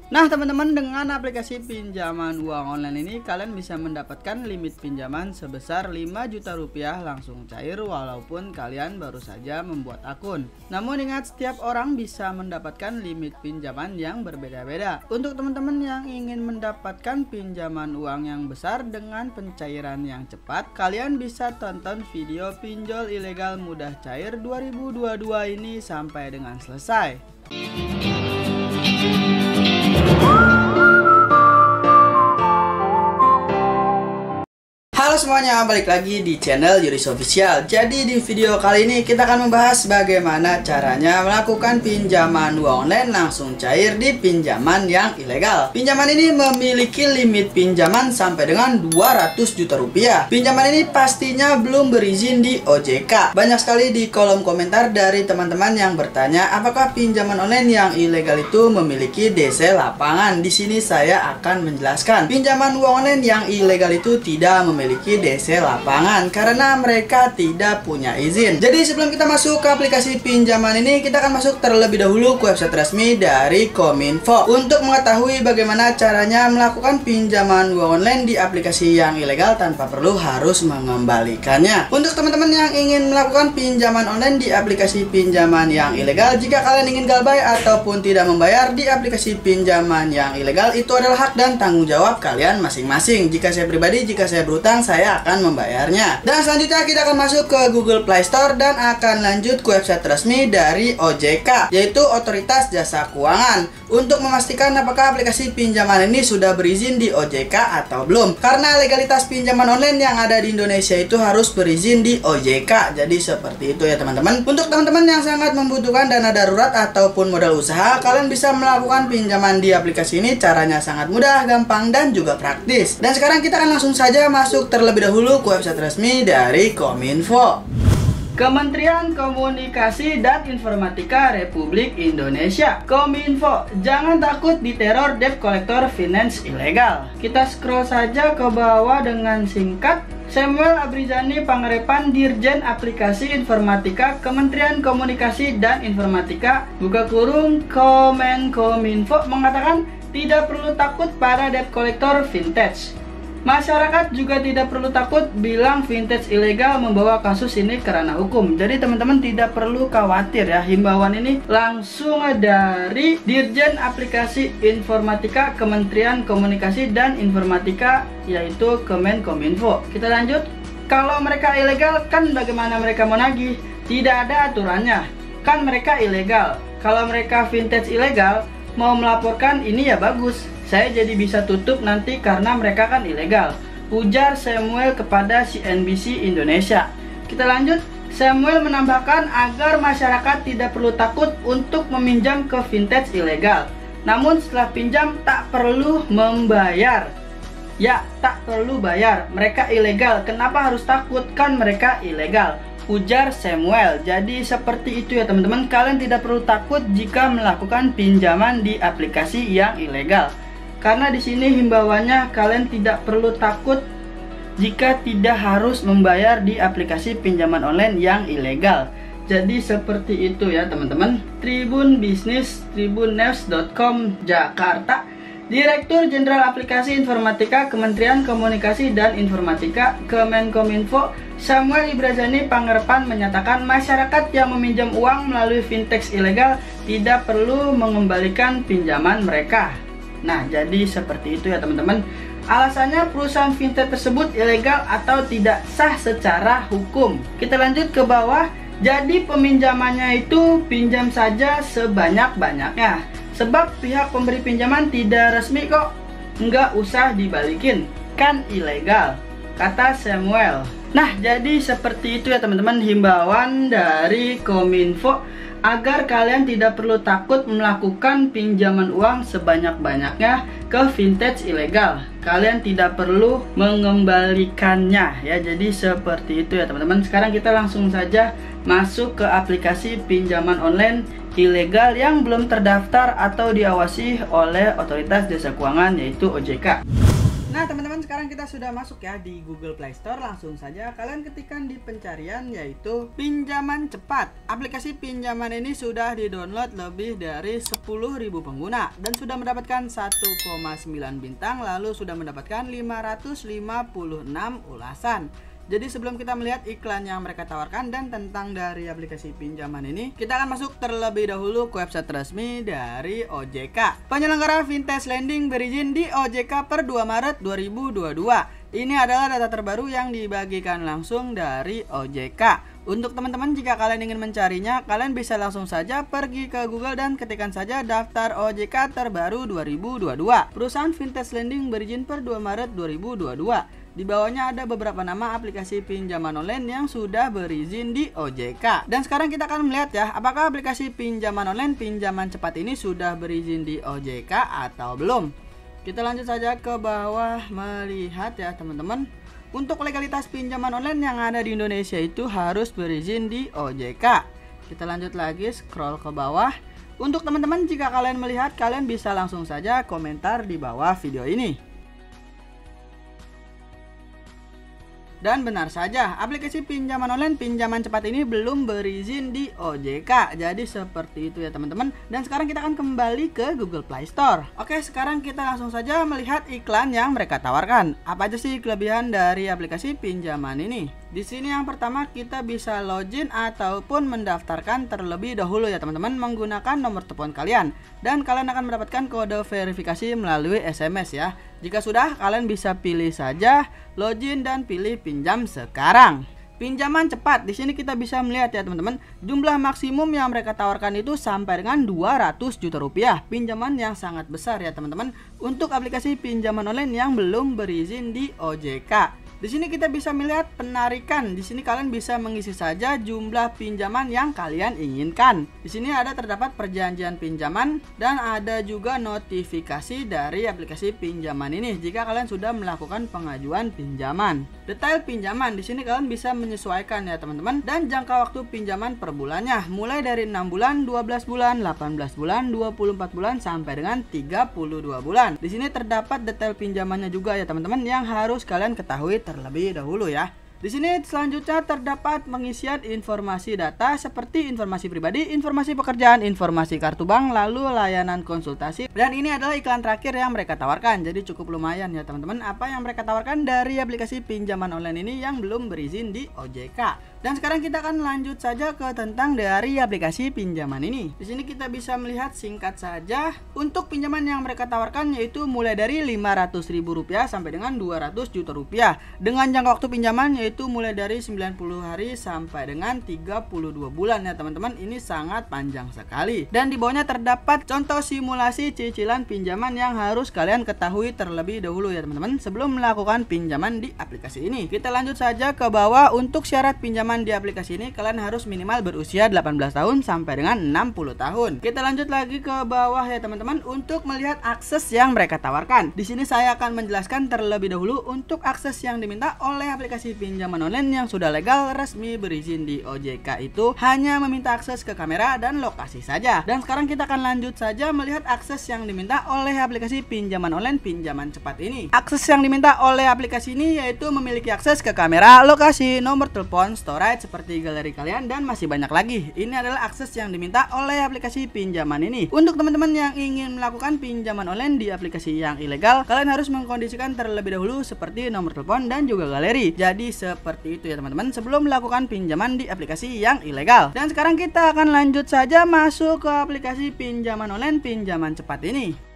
Nah teman-teman, dengan aplikasi pinjaman uang online ini kalian bisa mendapatkan limit pinjaman sebesar 5 juta rupiah langsung cair walaupun kalian baru saja membuat akun. Namun ingat, setiap orang bisa mendapatkan limit pinjaman yang berbeda-beda. Untuk teman-teman yang ingin mendapatkan pinjaman uang yang besar dengan pencairan yang cepat, kalian bisa tonton video pinjol ilegal mudah cair 2022 ini sampai dengan selesai. Halo semuanya, balik lagi di channel Yuris Official. Jadi di video kali ini kita akan membahas bagaimana caranya melakukan pinjaman uang online langsung cair di pinjaman yang ilegal. Pinjaman ini memiliki limit pinjaman sampai dengan 200 juta rupiah. Pinjaman ini pastinya belum berizin di OJK. Banyak sekali di kolom komentar dari teman-teman yang bertanya apakah pinjaman online yang ilegal itu memiliki DC lapangan. Di sini saya akan menjelaskan. Pinjaman uang online yang ilegal itu tidak memiliki DC lapangan karena mereka tidak punya izin. Jadi sebelum kita masuk ke aplikasi pinjaman ini, kita akan masuk terlebih dahulu ke website resmi dari Kominfo untuk mengetahui bagaimana caranya melakukan pinjaman uang online di aplikasi yang ilegal tanpa perlu harus mengembalikannya. Untuk teman-teman yang ingin melakukan pinjaman online di aplikasi pinjaman yang ilegal, jika kalian ingin galbay ataupun tidak membayar di aplikasi pinjaman yang ilegal, itu adalah hak dan tanggung jawab kalian masing-masing. Jika saya pribadi, jika saya berutang, saya akan membayarnya. Dan selanjutnya kita akan masuk ke Google Play Store dan akan lanjut ke website resmi dari OJK, yaitu Otoritas Jasa Keuangan, untuk memastikan apakah aplikasi pinjaman ini sudah berizin di OJK atau belum. Karena legalitas pinjaman online yang ada di Indonesia itu harus berizin di OJK. Jadi seperti itu ya teman-teman. Untuk teman-teman yang sangat membutuhkan dana darurat ataupun modal usaha, kalian bisa melakukan pinjaman di aplikasi ini. Caranya sangat mudah, gampang, dan juga praktis. Dan sekarang kita akan langsung saja masuk terlebih dahulu ke website resmi dari Kominfo. Kementerian Komunikasi dan Informatika Republik Indonesia. Kominfo, jangan takut diteror debt collector finance ilegal. Kita scroll saja ke bawah dengan singkat. Samuel Abrizani Pangarepan, Dirjen Aplikasi Informatika Kementerian Komunikasi dan Informatika buka kurung Kominfo mengatakan tidak perlu takut pada debt collector vintage. Masyarakat juga tidak perlu takut bilang vintage ilegal membawa kasus ini ke ranah hukum. Jadi teman-teman tidak perlu khawatir ya. Himbauan ini langsung dari Dirjen Aplikasi Informatika Kementerian Komunikasi dan Informatika, yaitu Kominfo. Kita lanjut. Kalau mereka ilegal, kan bagaimana mereka mau nagih? Tidak ada aturannya. Kan mereka ilegal. Kalau mereka vintage ilegal, mau melaporkan ini ya bagus. Saya jadi bisa tutup nanti karena mereka kan ilegal, ujar Samuel kepada CNBC Indonesia. Kita lanjut. Samuel menambahkan agar masyarakat tidak perlu takut untuk meminjam ke vintage ilegal. Namun setelah pinjam tak perlu membayar. Ya, tak perlu bayar. Mereka ilegal, kenapa harus takut? Kan mereka ilegal, ujar Samuel. Jadi seperti itu ya teman-teman. Kalian tidak perlu takut jika melakukan pinjaman di aplikasi yang ilegal. Karena di sini himbauannya kalian tidak perlu takut jika tidak harus membayar di aplikasi pinjaman online yang ilegal. Jadi seperti itu ya teman-teman. Tribun Bisnis, tribunnews.com Jakarta. Direktur Jenderal Aplikasi Informatika Kementerian Komunikasi dan Informatika Kemenkominfo Samuel Abrizani Pangarepan menyatakan masyarakat yang meminjam uang melalui vintage ilegal tidak perlu mengembalikan pinjaman mereka. Nah, jadi seperti itu ya teman-teman. Alasannya perusahaan vintage tersebut ilegal atau tidak sah secara hukum. Kita lanjut ke bawah. Jadi peminjamannya itu pinjam saja sebanyak-banyaknya. Sebab pihak pemberi pinjaman tidak resmi kok. Nggak usah dibalikin. Kan ilegal, kata Samuel. Nah, jadi seperti itu ya teman-teman himbauan dari Kominfo agar kalian tidak perlu takut melakukan pinjaman uang sebanyak-banyaknya ke vintage ilegal. Kalian tidak perlu mengembalikannya ya. Jadi seperti itu ya teman-teman. Sekarang kita langsung saja masuk ke aplikasi pinjaman online ilegal yang belum terdaftar atau diawasi oleh Otoritas Jasa Keuangan, yaitu OJK. Nah teman-teman, sekarang kita sudah masuk ya di Google Play Store. Langsung saja kalian ketikkan di pencarian yaitu pinjaman cepat. Aplikasi pinjaman ini sudah di-download lebih dari 10.000 pengguna dan sudah mendapatkan 1,9 bintang, lalu sudah mendapatkan 556 ulasan. Jadi sebelum kita melihat iklan yang mereka tawarkan dan tentang dari aplikasi pinjaman ini, kita akan masuk terlebih dahulu ke website resmi dari OJK. Penyelenggara Vintage Lending berizin di OJK per 2 Maret 2022. Ini adalah data terbaru yang dibagikan langsung dari OJK. Untuk teman-teman, jika kalian ingin mencarinya, kalian bisa langsung saja pergi ke Google dan ketikkan saja daftar OJK terbaru 2022. Perusahaan Vintage Lending berizin per 2 Maret 2022. Di bawahnya ada beberapa nama aplikasi pinjaman online yang sudah berizin di OJK. Dan sekarang kita akan melihat ya, apakah aplikasi pinjaman online pinjaman cepat ini sudah berizin di OJK atau belum. Kita lanjut saja ke bawah melihat ya teman-teman. Untuk legalitas pinjaman online yang ada di Indonesia itu harus berizin di OJK. Kita lanjut lagi, scroll ke bawah. Untuk teman-teman, jika kalian melihat, kalian bisa langsung saja komentar di bawah video ini. Dan benar saja, aplikasi pinjaman online pinjaman cepat ini belum berizin di OJK. Jadi seperti itu ya teman-teman. Dan sekarang kita akan kembali ke Google Play Store. Oke, sekarang kita langsung saja melihat iklan yang mereka tawarkan. Apa aja sih kelebihan dari aplikasi pinjaman ini? Di sini yang pertama, kita bisa login ataupun mendaftarkan terlebih dahulu ya teman-teman menggunakan nomor telepon kalian. Dan kalian akan mendapatkan kode verifikasi melalui SMS ya. Jika sudah, kalian bisa pilih saja login dan pilih pinjam sekarang. Pinjaman cepat, di sini kita bisa melihat ya teman-teman, jumlah maksimum yang mereka tawarkan itu sampai dengan 200 juta rupiah. Pinjaman yang sangat besar ya teman-teman untuk aplikasi pinjaman online yang belum berizin di OJK. Di sini kita bisa melihat penarikan. Di sini kalian bisa mengisi saja jumlah pinjaman yang kalian inginkan. Di sini ada terdapat perjanjian pinjaman dan ada juga notifikasi dari aplikasi pinjaman ini jika kalian sudah melakukan pengajuan pinjaman. Detail pinjaman, di sini kalian bisa menyesuaikan ya teman-teman, dan jangka waktu pinjaman per bulannya mulai dari 6 bulan, 12 bulan, 18 bulan, 24 bulan sampai dengan 32 bulan. Di sini terdapat detail pinjamannya juga ya teman-teman yang harus kalian ketahui terlebih dahulu ya. Di sini selanjutnya terdapat pengisian informasi data seperti informasi pribadi, informasi pekerjaan, informasi kartu bank, lalu layanan konsultasi. Dan ini adalah iklan terakhir yang mereka tawarkan. Jadi cukup lumayan ya teman-teman apa yang mereka tawarkan dari aplikasi pinjaman online ini yang belum berizin di OJK. Dan sekarang kita akan lanjut saja ke tentang dari aplikasi pinjaman ini. Di sini kita bisa melihat singkat saja untuk pinjaman yang mereka tawarkan yaitu mulai dari Rp500.000 sampai dengan Rp200 juta dengan jangka waktu pinjaman yaitu mulai dari 90 hari sampai dengan 32 bulan ya teman-teman. Ini sangat panjang sekali. Dan di bawahnya terdapat contoh simulasi cicilan pinjaman yang harus kalian ketahui terlebih dahulu ya teman-teman sebelum melakukan pinjaman di aplikasi ini. Kita lanjut saja ke bawah. Untuk syarat pinjaman di aplikasi ini kalian harus minimal berusia 18 tahun sampai dengan 60 tahun. Kita lanjut lagi ke bawah ya teman-teman untuk melihat akses yang mereka tawarkan. Di sini saya akan menjelaskan terlebih dahulu untuk akses yang diminta oleh aplikasi pinjaman online yang sudah legal resmi berizin di OJK itu hanya meminta akses ke kamera dan lokasi saja. Dan sekarang kita akan lanjut saja melihat akses yang diminta oleh aplikasi pinjaman online pinjaman cepat ini. Akses yang diminta oleh aplikasi ini yaitu memiliki akses ke kamera, lokasi, nomor telepon, storage seperti galeri kalian dan masih banyak lagi. Ini adalah akses yang diminta oleh aplikasi pinjaman ini. Untuk teman-teman yang ingin melakukan pinjaman online di aplikasi yang ilegal, kalian harus mengkondisikan terlebih dahulu seperti nomor telepon dan juga galeri. Jadi seperti itu ya teman-teman sebelum melakukan pinjaman di aplikasi yang ilegal. Dan sekarang kita akan lanjut saja masuk ke aplikasi pinjaman online pinjaman cepat ini.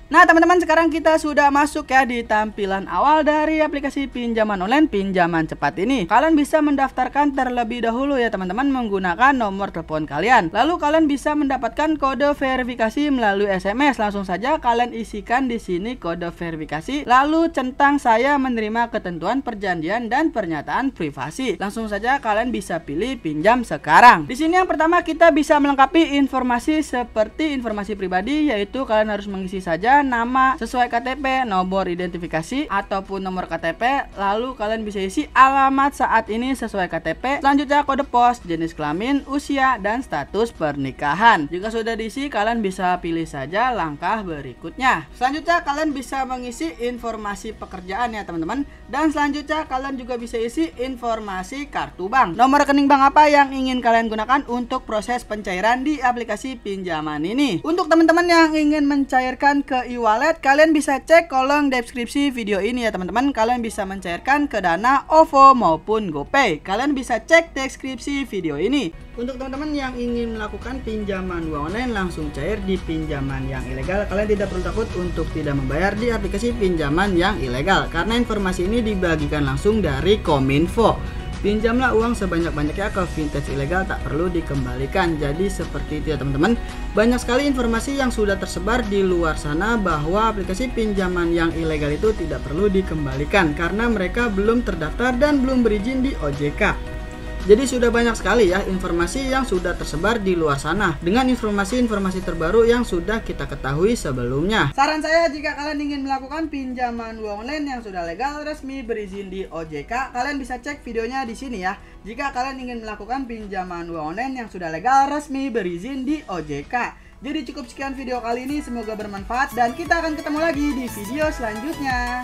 Nah teman-teman, sekarang kita sudah masuk ya di tampilan awal dari aplikasi pinjaman online pinjaman cepat ini. Kalian bisa mendaftarkan terlebih dahulu ya teman-teman menggunakan nomor telepon kalian. Lalu kalian bisa mendapatkan kode verifikasi melalui SMS. Langsung saja kalian isikan di sini kode verifikasi. Lalu centang saya menerima ketentuan perjanjian dan pernyataan privasi. Langsung saja kalian bisa pilih pinjam sekarang. Di sini yang pertama kita bisa melengkapi informasi seperti informasi pribadi, yaitu kalian harus mengisi saja saja nama sesuai KTP, nomor identifikasi ataupun nomor KTP. Lalu kalian bisa isi alamat saat ini sesuai KTP. Selanjutnya kode pos, jenis kelamin, usia, dan status pernikahan. Jika sudah diisi, kalian bisa pilih saja langkah berikutnya. Selanjutnya kalian bisa mengisi informasi pekerjaan ya teman-teman. Dan selanjutnya kalian juga bisa isi informasi kartu bank. Nomor rekening bank apa yang ingin kalian gunakan untuk proses pencairan di aplikasi pinjaman ini. Untuk teman-teman yang ingin mencairkan ke e-wallet, kalian bisa cek kolom deskripsi video ini ya teman-teman. Kalian bisa mencairkan ke Dana, OVO maupun GoPay. Kalian bisa cek deskripsi video ini. Untuk teman-teman yang ingin melakukan pinjaman uang online langsung cair di pinjaman yang ilegal, kalian tidak perlu takut untuk tidak membayar di aplikasi pinjaman yang ilegal, karena informasi ini dibagikan langsung dari Kominfo. Pinjamlah uang sebanyak-banyaknya ke vintage ilegal, tak perlu dikembalikan. Jadi seperti itu ya teman-teman. Banyak sekali informasi yang sudah tersebar di luar sana bahwa aplikasi pinjaman yang ilegal itu tidak perlu dikembalikan karena mereka belum terdaftar dan belum berizin di OJK. Jadi sudah banyak sekali ya informasi yang sudah tersebar di luar sana dengan informasi-informasi terbaru yang sudah kita ketahui sebelumnya. Saran saya, jika kalian ingin melakukan pinjaman uang online yang sudah legal, resmi, berizin di OJK, kalian bisa cek videonya di sini ya. Jika kalian ingin melakukan pinjaman uang online yang sudah legal, resmi, berizin di OJK. Jadi cukup sekian video kali ini, semoga bermanfaat dan kita akan ketemu lagi di video selanjutnya.